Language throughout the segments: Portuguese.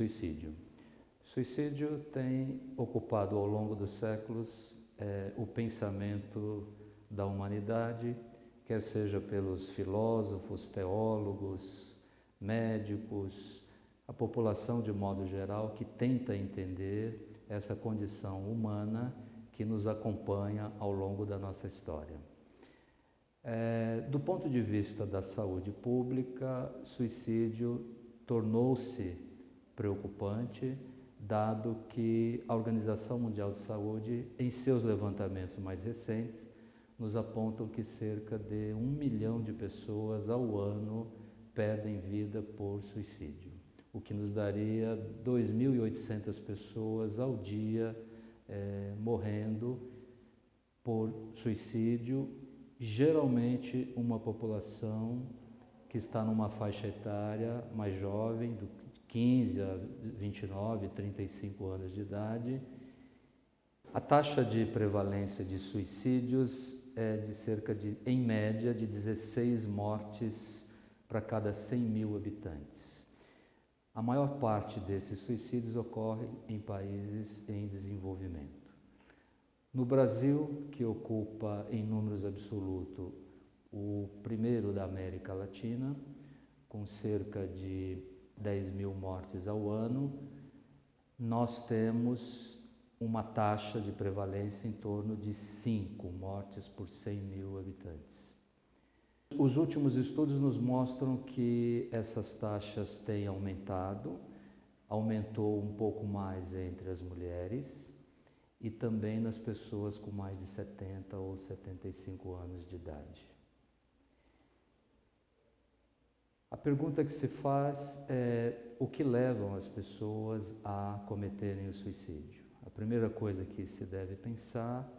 suicídio. Suicídio tem ocupado ao longo dos séculos o pensamento da humanidade, quer seja pelos filósofos, teólogos, médicos, a população de modo geral que tenta entender essa condição humana que nos acompanha ao longo da nossa história. Do ponto de vista da saúde pública, suicídio tornou-se preocupante, dado que a Organização Mundial de Saúde, em seus levantamentos mais recentes, nos apontam que cerca de 1 milhão de pessoas ao ano perdem vida por suicídio, o que nos daria 2.800 pessoas ao dia morrendo por suicídio, geralmente uma população que está numa faixa etária mais jovem, do 15 a 29, 35 anos de idade. A taxa de prevalência de suicídios é de cerca de, em média, de 16 mortes para cada 100 mil habitantes. A maior parte desses suicídios ocorre em países em desenvolvimento. No Brasil, que ocupa em números absolutos o primeiro da América Latina, com cerca de 10 mil mortes ao ano, nós temos uma taxa de prevalência em torno de 5 mortes por 100 mil habitantes. Os últimos estudos nos mostram que essas taxas têm aumentado, aumentou um pouco mais entre as mulheres e também nas pessoas com mais de 70 ou 75 anos de idade. A pergunta que se faz é o que levam as pessoas a cometerem o suicídio. A primeira coisa que se deve pensar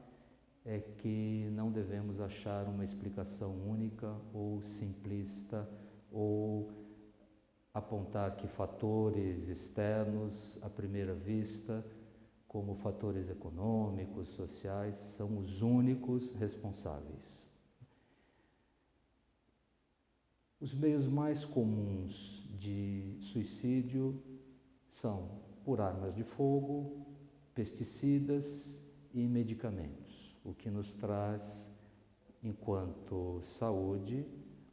é que não devemos achar uma explicação única ou simplista ou apontar que fatores externos, à primeira vista, como fatores econômicos, sociais, são os únicos responsáveis. Os meios mais comuns de suicídio são por armas de fogo, pesticidas e medicamentos, o que nos traz, enquanto saúde,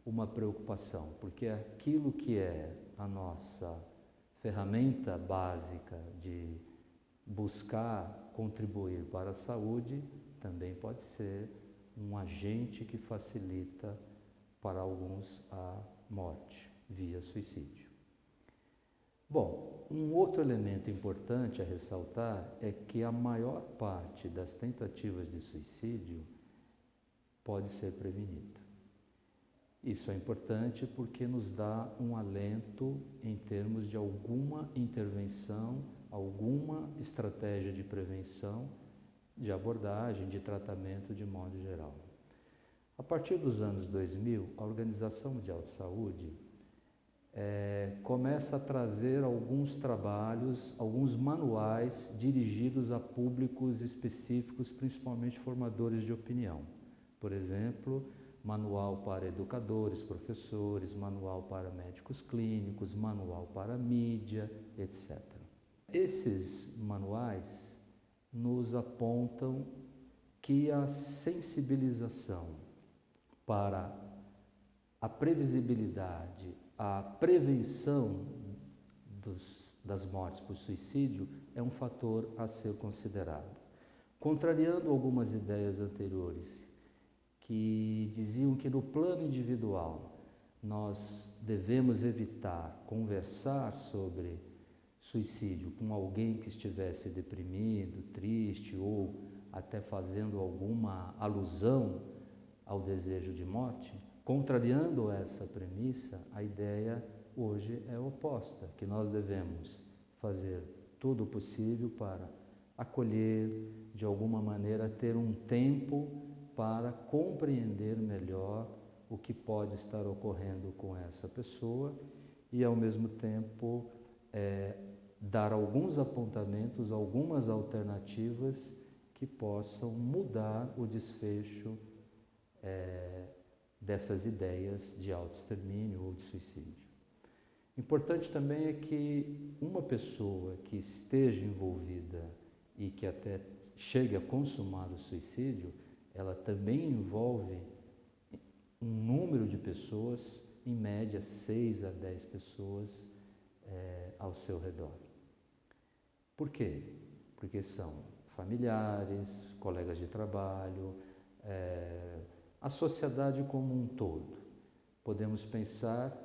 uma preocupação, porque aquilo que é a nossa ferramenta básica de buscar contribuir para a saúde também pode ser um agente que facilita para alguns a morte via suicídio. Bom, um outro elemento importante a ressaltar é que a maior parte das tentativas de suicídio pode ser prevenida. Isso é importante porque nos dá um alento em termos de alguma intervenção, alguma estratégia de prevenção, de abordagem, de tratamento de modo geral. A partir dos anos 2000, a Organização Mundial de Saúde começa a trazer alguns trabalhos, alguns manuais dirigidos a públicos específicos, principalmente formadores de opinião. Por exemplo, manual para educadores, professores, manual para médicos clínicos, manual para mídia, etc. Esses manuais nos apontam que a sensibilização para a previsibilidade, a prevenção das mortes por suicídio é um fator a ser considerado. Contrariando algumas ideias anteriores, que diziam que no plano individual nós devemos evitar conversar sobre suicídio com alguém que estivesse deprimido, triste ou até fazendo alguma alusão ao desejo de morte, contrariando essa premissa, a ideia hoje é oposta, que nós devemos fazer tudo o possível para acolher, de alguma maneira, ter um tempo para compreender melhor o que pode estar ocorrendo com essa pessoa e, ao mesmo tempo, dar alguns apontamentos, algumas alternativas que possam mudar o desfecho dessas ideias de autoextermínio ou de suicídio. Importante também é que uma pessoa que esteja envolvida e que até chegue a consumar o suicídio, ela também envolve um número de pessoas, em média 6 a 10 pessoas ao seu redor. Por quê? Porque são familiares, colegas de trabalho, a sociedade como um todo. Podemos pensar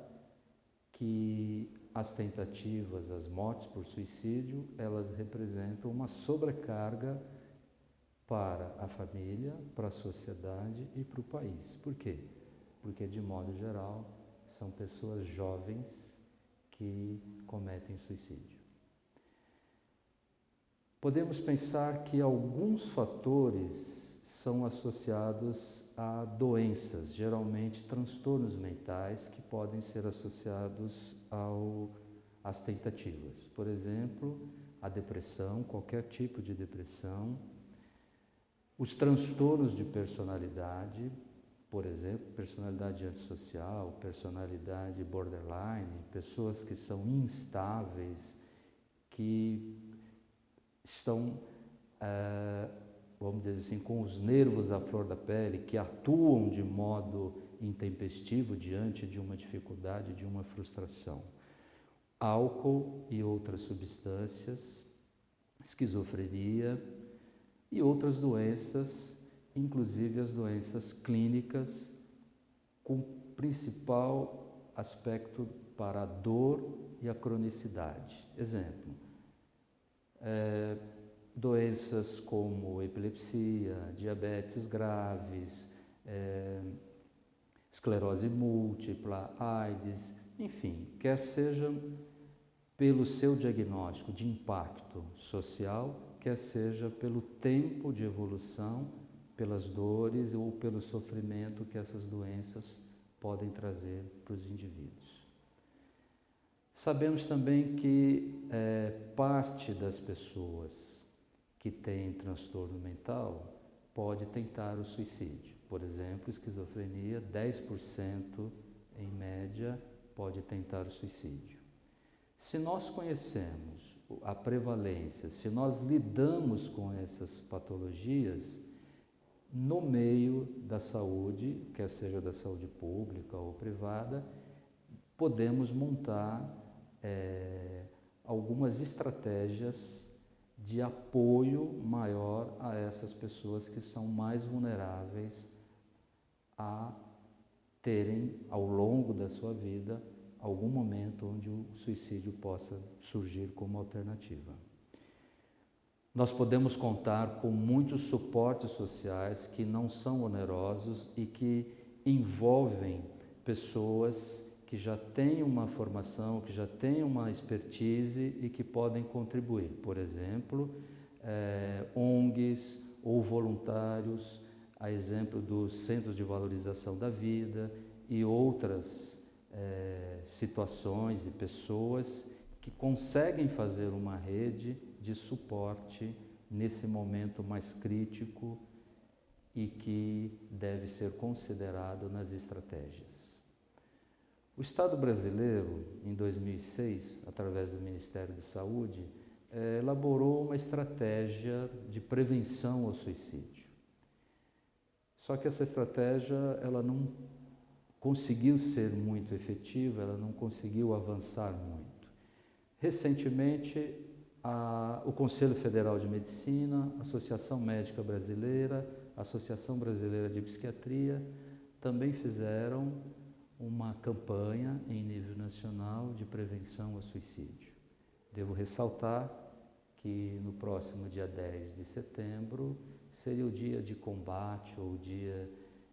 que as tentativas, as mortes por suicídio, elas representam uma sobrecarga para a família, para a sociedade e para o país. Por quê? Porque, de modo geral, são pessoas jovens que cometem suicídio. Podemos pensar que alguns fatores são associados a doenças, geralmente transtornos mentais, que podem ser associados às tentativas. Por exemplo, a depressão, qualquer tipo de depressão, os transtornos de personalidade, por exemplo, personalidade antissocial, personalidade borderline, pessoas que são instáveis, que estão, vamos dizer assim, com os nervos à flor da pele, que atuam de modo intempestivo diante de uma dificuldade, de uma frustração. Álcool e outras substâncias, esquizofrenia e outras doenças, inclusive as doenças clínicas, com principal aspecto para a dor e a cronicidade. Exemplo, doenças como epilepsia, diabetes graves, esclerose múltipla, AIDS, enfim, quer seja pelo seu diagnóstico de impacto social, quer seja pelo tempo de evolução, pelas dores ou pelo sofrimento que essas doenças podem trazer para os indivíduos. Sabemos também que parte das pessoas que têm transtorno mental pode tentar o suicídio. Por exemplo, esquizofrenia, 10% em média pode tentar o suicídio. Se nós conhecemos a prevalência, se nós lidamos com essas patologias, no meio da saúde, quer seja da saúde pública ou privada, podemos montar algumas estratégias de apoio maior a essas pessoas que são mais vulneráveis a terem, ao longo da sua vida, algum momento onde o suicídio possa surgir como alternativa. Nós podemos contar com muitos suportes sociais que não são onerosos e que envolvem pessoas que já têm uma formação, que já têm uma expertise e que podem contribuir. Por exemplo, ONGs ou voluntários, a exemplo dos Centros de Valorização da Vida e outras situações e pessoas que conseguem fazer uma rede de suporte nesse momento mais crítico e que deve ser considerado nas estratégias. O Estado brasileiro, em 2006, através do Ministério da Saúde, elaborou uma estratégia de prevenção ao suicídio. Só que essa estratégia, ela não conseguiu ser muito efetiva, ela não conseguiu avançar muito. Recentemente, o Conselho Federal de Medicina, a Associação Médica Brasileira, a Associação Brasileira de Psiquiatria, também fizeram uma campanha em nível nacional de prevenção ao suicídio. Devo ressaltar que no próximo dia 10 de setembro seria o dia de combate ou dia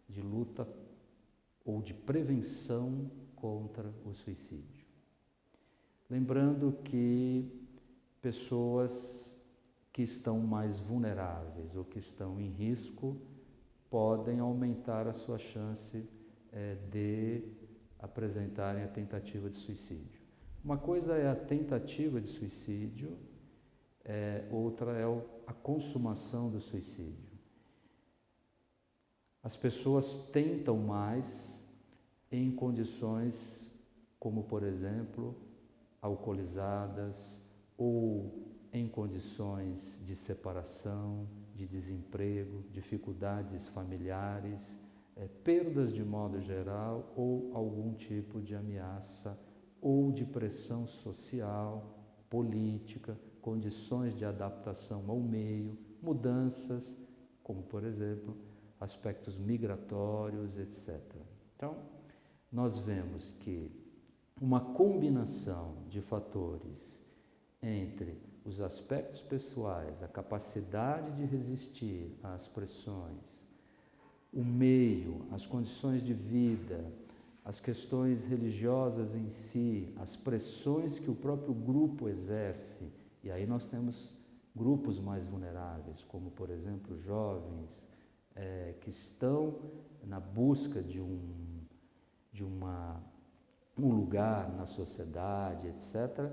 de luta ou de prevenção contra o suicídio. Lembrando que pessoas que estão mais vulneráveis ou que estão em risco podem aumentar a sua chance de apresentarem a tentativa de suicídio. Uma coisa é a tentativa de suicídio, outra é a consumação do suicídio. As pessoas tentam mais em condições como, por exemplo, alcoolizadas ou em condições de separação, de desemprego, dificuldades familiares, perdas de modo geral ou algum tipo de ameaça ou de pressão social, política, condições de adaptação ao meio, mudanças, como por exemplo, aspectos migratórios, etc. Então, nós vemos que uma combinação de fatores entre os aspectos pessoais, a capacidade de resistir às pressões, o meio, as condições de vida, as questões religiosas em si, as pressões que o próprio grupo exerce, e aí nós temos grupos mais vulneráveis, como por exemplo jovens que estão na busca de um lugar na sociedade, etc.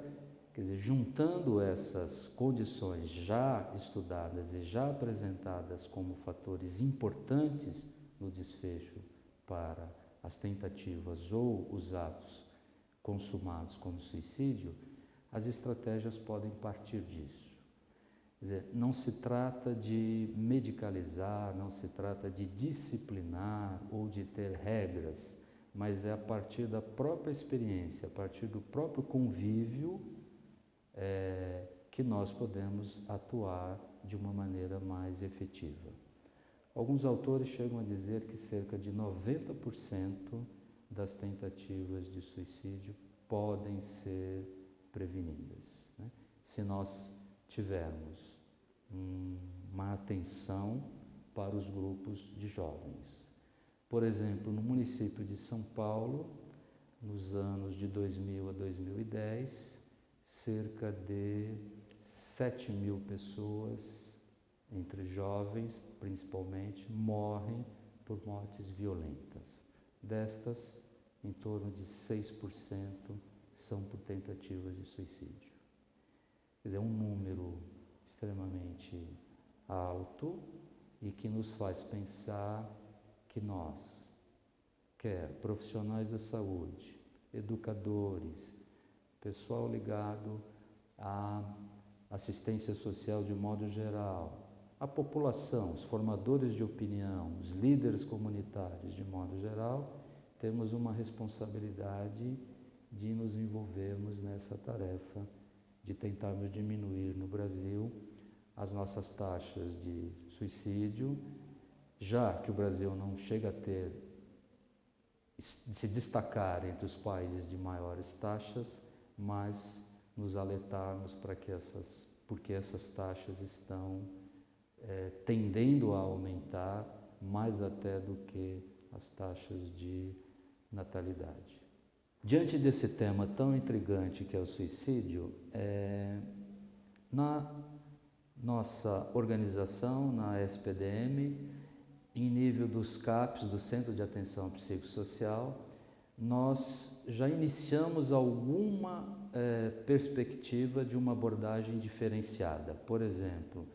Quer dizer, juntando essas condições já estudadas e já apresentadas como fatores importantes no desfecho para as tentativas ou os atos consumados como suicídio, as estratégias podem partir disso. Quer dizer, não se trata de medicalizar, não se trata de disciplinar ou de ter regras, mas é a partir da própria experiência, a partir do próprio convívio, que nós podemos atuar de uma maneira mais efetiva. Alguns autores chegam a dizer que cerca de 90% das tentativas de suicídio podem ser prevenidas, né? Se nós tivermos uma atenção para os grupos de jovens. Por exemplo, no município de São Paulo, nos anos de 2000 a 2010, cerca de 7.000 pessoas, entre jovens principalmente, morrem por mortes violentas. Destas, em torno de 6% são por tentativas de suicídio. Quer dizer, é um número extremamente alto e que nos faz pensar que nós, quer profissionais da saúde, educadores, pessoal ligado à assistência social de modo geral, a população, os formadores de opinião, os líderes comunitários de modo geral, temos uma responsabilidade de nos envolvermos nessa tarefa, de tentarmos diminuir no Brasil as nossas taxas de suicídio, já que o Brasil não chega a ter, se destacar entre os países de maiores taxas, mas nos alertarmos porque essas taxas estão tendendo a aumentar mais até do que as taxas de natalidade. Diante desse tema tão intrigante que é o suicídio, na nossa organização, na SPDM, em nível dos CAPs, do Centro de Atenção Psicossocial, nós já iniciamos alguma perspectiva de uma abordagem diferenciada. Por exemplo,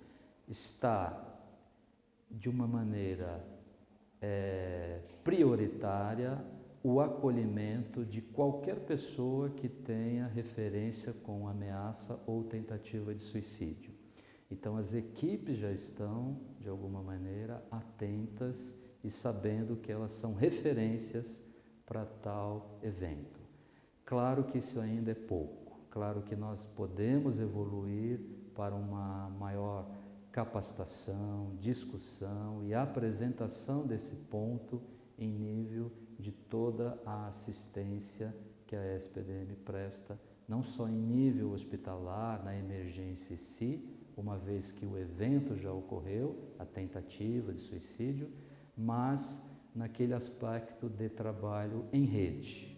está de uma maneira prioritária o acolhimento de qualquer pessoa que tenha referência com ameaça ou tentativa de suicídio. Então, as equipes já estão, de alguma maneira, atentas e sabendo que elas são referências para tal evento. Claro que isso ainda é pouco, claro que nós podemos evoluir para uma maior capacitação, discussão e apresentação desse ponto em nível de toda a assistência que a SPDM presta, não só em nível hospitalar, na emergência em si, uma vez que o evento já ocorreu, a tentativa de suicídio, mas naquele aspecto de trabalho em rede,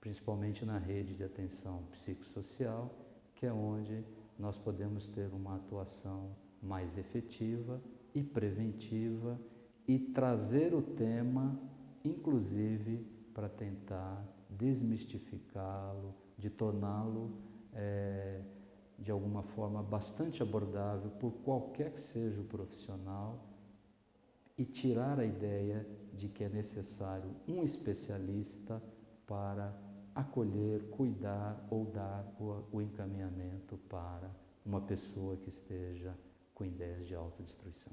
principalmente na rede de atenção psicossocial, que é onde nós podemos ter uma atuação mais efetiva e preventiva e trazer o tema, inclusive, para tentar desmistificá-lo, de torná-lo, de alguma forma, bastante abordável por qualquer que seja o profissional e tirar a ideia de que é necessário um especialista para acolher, cuidar ou dar o encaminhamento para uma pessoa que esteja com ideias de autodestruição.